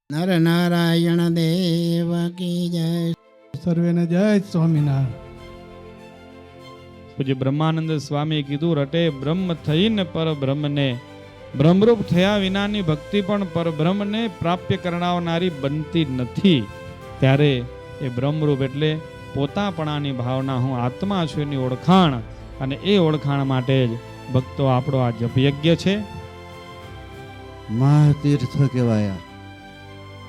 નર નારાયણ દેવ કી જય. સર્વેને જય સ્વામિનારાયણ. પૂજ્ય બ્રહ્માનંદ સ્વામીએ કીધું, રટે બ્રહ્મ થઈને પરબ્રહ્મને, બ્રહ્મરૂપ થયા વિનાની ભક્તિ પણ પરબ્રહ્મને પ્રાપ્ય કરનાવનારી બનતી નથી. ત્યારે એ બ્રહ્મરૂપ એટલે પોતાપણાની ભાવના, હું આત્મા છું એની ઓળખાણ, અને એ ઓળખાણ માટે જ ભક્તો આપણો આ જપયજ્ઞ છે. મહાતીર્થ કહેવાયા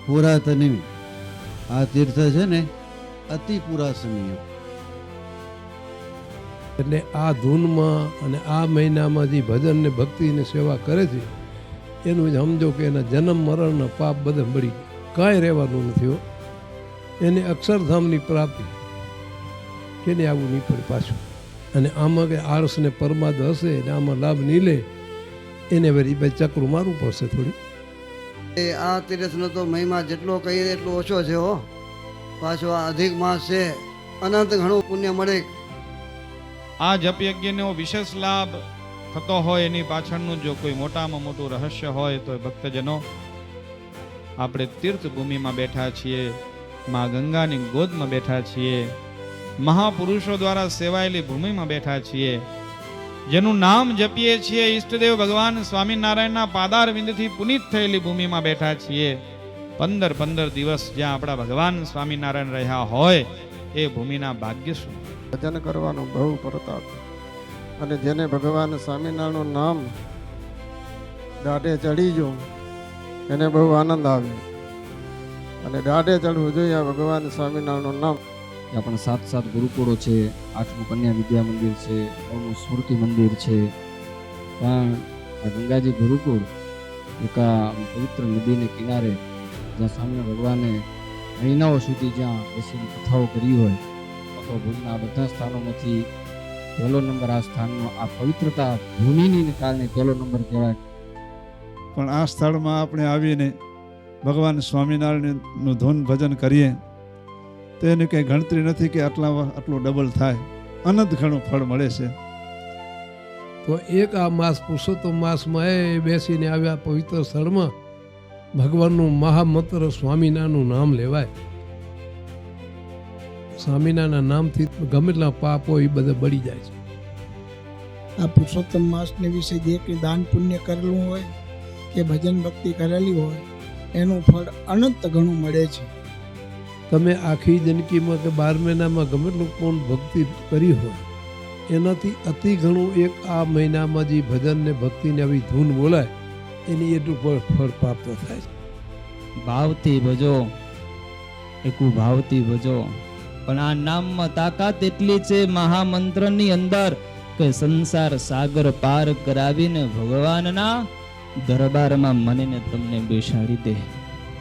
પુરાતની. આ તીર્થ છે ને અતિ પુરાતનીય. એટલે આ ધૂનમાં અને આ મહિનામાં જે ભજન ને ભક્તિ ને સેવા કરે છે એનું જ સમજો કે એના જન્મ મરણના પાપ બધા મળી ગયા, કાંઈ રહેવાનું નથી હો. એને અક્ષરધામની પ્રાપ્તિ કેને આવું નહીં પડે પાછું. અને આમાં કે આળસ ને પરમાદ હશે ને આમાં લાભ નહીં લે એને વળી ભાઈ ચક્રું મારવું પડશે થોડી. આ તીર્થનો તો મહિમા જેટલો કહીએ એટલો ઓછો છે હો. પાછો આ અધિક માસ છે, અનંત ઘણું પુણ્ય મળે. આ જપયજ્ઞનો વિશેષ લાભ થતો હોય એની પાછળનું જો કોઈ મોટામાં મોટું રહસ્ય હોય તો ભક્તજનો, આપણે તીર્થ ભૂમિમાં બેઠા છીએ, મા ગંગાની ગોદમાં બેઠા છીએ, મહાપુરુષો દ્વારા સેવાયેલી ભૂમિમાં બેઠા છીએ, જેનું નામ જપીએ છીએ, ઈષ્ટદેવ ભગવાન સ્વામિનારાયણના પાદારવિંદથી પુનિત થયેલી ભૂમિમાં બેઠા છીએ. 15 દિવસ જ્યાં આપણા ભગવાન સ્વામિનારાયણ રહ્યા હોય એ ભૂમિના ભાગ્ય શું. ભજન કરવાનો બહુ પ્રતાપ, અને જેને ભગવાન સ્વામિનારાયણનું નામ દાઢે ચડી ગયું એને બહુ આનંદ આવે, અને દાઢે ચડવું જોઈએ આ ભગવાન સ્વામિનારાયણનું નામ. ત્યાં પણ 7 ગુરુકુળો છે, 8મું કન્યા વિદ્યા મંદિર છે, 9મું સ્મૃતિ મંદિર છે. પણ આ ગંગાજી ગુરુકુળ એક પવિત્ર નદીને કિનારે જ્યાં સ્વામિનારાયણ ભગવાને મહિનાઓ સુધી જ્યાં બેસીને કથાઓ કરી હોય, તો ભુજના બધા સ્થાનોમાંથી પહેલો નંબર આ સ્થાનનો, આ પવિત્રતા ભૂમિને કારણે પહેલો નંબર કહેવાય. પણ આ સ્થળમાં આપણે આવીને ભગવાન સ્વામિનારાયણનું ધૂન ભજન કરીએ તો એની કંઈ ગણતરી નથી કે આટલું ડબલ થાય. અનંત ઘણું ફળ મળે છે. તો એક આ માસ પુરુષોત્તમ માસમાં એ બેસીને આવ્યા પવિત્ર સ્થળમાં ભગવાનનું મહામંત્ર સ્વામિનારાયણનું નામ લેવાય. સ્વામિનારાયણના નામથી ગમે એટલા પાપ હોય એ બધા બળી જાય છે. આ પુરુષોત્તમ માસને વિશે જે કંઈ દાન પુણ્ય કરેલું હોય કે ભજન ભક્તિ કરેલી હોય એનું ફળ અનંત ઘણું મળે છે. તમે આખી જિંદગીમાં કે 12 મહિનામાં ગમે એટલું કોણ ભક્તિ કરી હોય એનાથી અતિ ઘણું એક આ મહિનામાં જે ભજન ને ભક્તિને આવી ધૂન બોલાય એની એટલું ફળ પ્રાપ્ત થાય છે. ભાવથી ભજો, એકું ભાવથી ભજો. પણ આ નામમાં તાકાત એટલી છે મહામંત્રની અંદર કે સંસાર સાગર પાર કરાવીને ભગવાનના દરબારમાં મને તમને બેસાડી દે,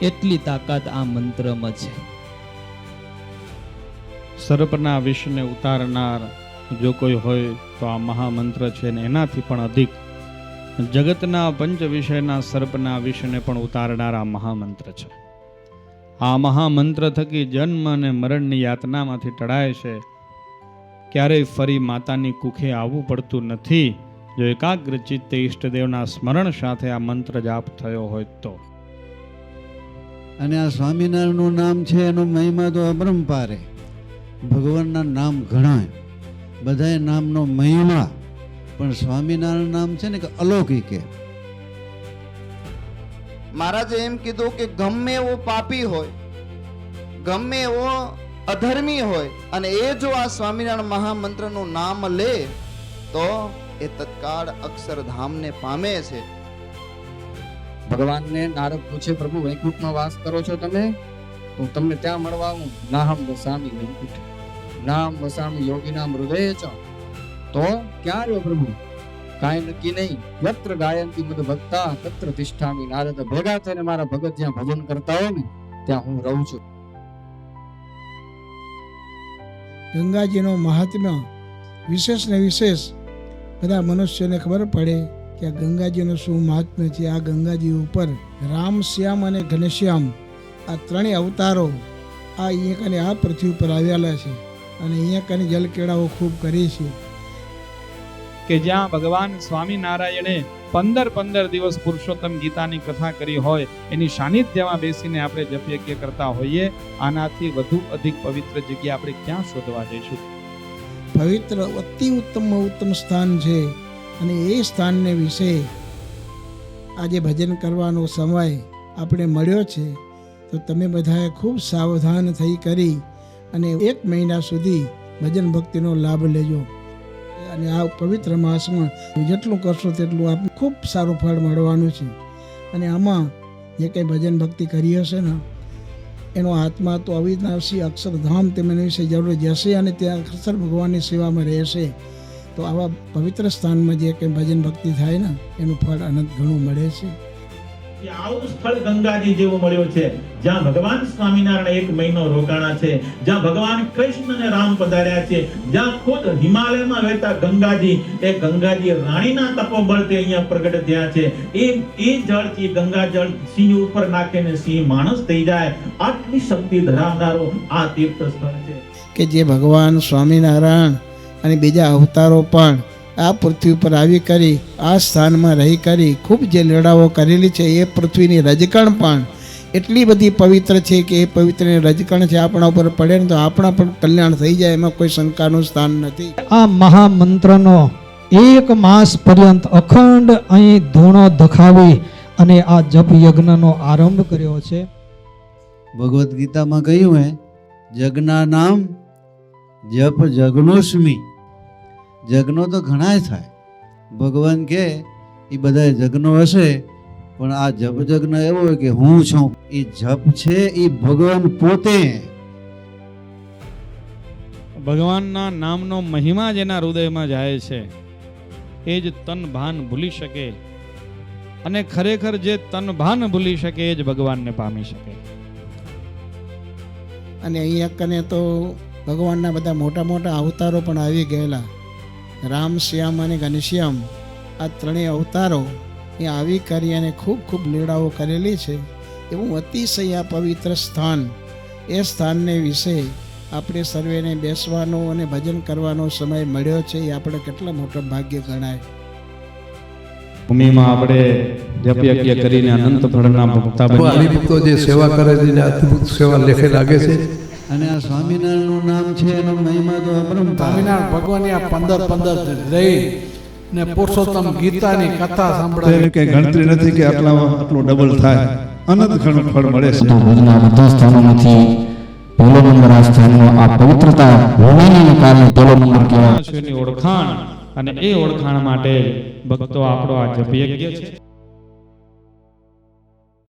એટલી તાકાત આ મંત્રમાં છે. સર્પના વિષને ઉતારનાર જો કોઈ હોય તો આ મહામંત્ર છે, ને એનાથી પણ અધિક જગતના પંચ વિષયના સર્પના વિષને પણ ઉતારનાર આ મહામંત્ર છે. આ મહામંત્ર થકી જન્મ અને મરણની યાતનામાંથી ટળાય છે. ક્યારેય ફરી માતાની કુખે આવવું પડતું નથી જો એકાગ્ર ચિત્તે ઈષ્ટદેવના સ્મરણ સાથે આ મંત્ર જાપ થયો હોય તો. અને આ સ્વામિનારાયણનું નામ છે એનો મહિમા તો અપરંપાર. ભગવાનના નામ ઘણા, બધાય નામનો મહિમા, પણ સ્વામિનારાયણ નામ છે ને કે અલૌકિક. મહારાજે એમ કીધું કે ગમે એવો પાપી હોય, ગમે એવો અધર્મી હોય, અને એ જો આ સ્વામિનારાયણ મહામંત્રનું નામ લે તો એ તત્કાળ અક્ષરધામને પામે છે. ભગવાનને નારદ પૂછે, પ્રભુ વૈકુંઠમાં વાસ કરો છો તમે, તો તમને ત્યાં મળવા આવું. નાહમ વસામી વૈકુંઠ, નામ વસામી યોગીનામ હૃદય ચ. તો ક્યાં રહ્યો પ્રભુ? કાંઈ નક્કી નહીં. યત્ર ગાયંતી મદ ભક્તા તત્ર તિષ્ઠામિ. નારદ ભેગા થઈને મારા ભગત જ્યાં ભજન કરતા હોય ને ત્યાં હું રહું છું. ગંગાજીનો મહાત્મ્ય વિશેષ ને વિશેષ બધા મનુષ્યોને ખબર પડે કે આ ગંગાજીનું શું મહાત્મ્ય છે. આ ગંગાજી ઉપર રામ, શ્યામ અને ઘનશ્યામ આ ત્રણેય અવતારો આ અહીંયા કને આ પૃથ્વી ઉપર આવેલા છે, અને અહીંયા કને જલકેળાઓ ખૂબ કરી છે. કે જ્યાં ભગવાન સ્વામિનારાયણે 15 દિવસ પુરુષોત્તમ ગીતાની કથા કરી હોય એની સાનિધ્યમાં બેસીને આપણે જપયજ્ઞ કરતા હોઈએ, આનાથી વધુ અધિક પવિત્ર જગ્યા આપણે ક્યાં શોધવા જઈશું? પવિત્ર અતિ ઉત્તમમાં ઉત્તમ સ્થાન છે અને એ સ્થાનને વિશે આજે ભજન કરવાનો સમય આપણે મળ્યો છે, તો તમે બધાએ ખૂબ સાવધાન થઈ કરી અને 1 મહિના સુધી ભજન ભક્તિનો લાભ લેજો. અને આ પવિત્ર માસમાં જેટલું કરશો તેટલું આપણે ખૂબ સારું ફળ મળવાનું છે. અને આમાં જે કંઈ ભજન ભક્તિ કરી હશે ને એનો આત્મા તો અવિનાશી અક્ષરધામ તેમને વિશે જરૂર જશે અને ત્યાં અક્ષર ભગવાનની સેવામાં રહેશે. તો આવા પવિત્ર સ્થાનમાં જે કંઈ ભજન ભક્તિ થાય ને એનું ફળ અનંત ઘણું મળે છે. આવું સ્થળ ગંગાજી જેવો મળ્યો છે જ્યાં ભગવાન સ્વામિનારાયણ 1 મહિનો રોકાણા છે, જ્યાં ભગવાન કૃષ્ણ અને રામ પધાર્યા છે, જ્યાં ખુદ હિમાલયમાં વહેતા ગંગાજી, એ ગંગાજી રાણીના તપોબળથી અહીંયા પ્રગટ થયા છે. એ જળથી ગંગા જળ સિંહ ઉપર નાખીને સિંહ માણસ થઈ જાય, આટલી શક્તિ ધરાવનારો આ તીર્થ સ્થળ છે કે જે ભગવાન સ્વામિનારાયણ અને બીજા અવતારો પણ આ પૃથ્વી પર આવી કરી આ સ્થાનમાં રહી કરી ખૂબ જે લીલાઓ કરેલી છે, એ પૃથ્વીની રજકણ પણ એટલી બધી પવિત્ર છે કે એ પવિત્રની રજકણ છે આપણા ઉપર પડે ને તો આપણા પણ કલ્યાણ થઈ જાય, એમાં કોઈ શંકાનું સ્થાન નથી. આ મહામંત્રનો 1 માસ પર્યંત અખંડ અહીં ધૂણો ધખાવી અને આ જપ યજ્ઞનો આરંભ કર્યો છે. ભગવદ્ ગીતામાં કહ્યું હે, જગના નામ જપ જગનોસ્મી. જગનો તો ઘણાય થાય, ભગવાન કે એ બધા જગનો હશે, પણ આ જપ જગ્ન એવો હોય કે હું છું. એ જપ છે એ ભગવાન પોતે. ભગવાનના નામનો મહિમા જેના હૃદયમાં જાય છે એ જ તન ભાન ભૂલી શકે, અને ખરેખર જે તન ભાન ભૂલી શકે એ જ ભગવાનને પામી શકે. અને અહીંયા કને તો ભગવાનના બધા મોટા મોટા અવતારો પણ આવી ગયેલા. રામ, શ્યામ અને ઘનશ્યામ આ ત્રણેય અવતારો એ આવી કરી અને ખૂબ ખૂબ લીલાઓ કરેલી છે. એવું અતિશય આ પવિત્ર સ્થાન, એ સ્થાનને વિશે આપણે સર્વેને બેસવાનો અને ભજન કરવાનો સમય મળ્યો છે, એ આપણે કેટલા મોટો ભાગ્ય ગણાય. ભૂમિમાં આપણે જપયજ્ઞ કરીને અનંત ફળના ભોગતા બન્યા. હરિભક્તો જે સેવા કરે છે એને અદ્ભુત સેવા લેખે લાગે છે. અને આ સ્વામિનારાયણનું નામ છે એનો મહિમા તો અપરંપાર. સ્વામિનારાયણ ભગવાનની આ 15 રહી ને પુરુષોત્તમ ગીતાની કથા સાંભળે કે ગણતરી નથી કે આટલું ડબલ થાય, અનંત ઘણું ફળ મળે છે. ભુજના બધા સ્થાનોમાંથી પહેલો નંબર આ સ્થાનનો આ પવિત્રતા હોવાને કારણે પહેલો નંબર કહેવાય. ઓળખાણ, અને એ ઓળખાણ માટે ભક્તો આપણો આ જપયજ્ઞ છે.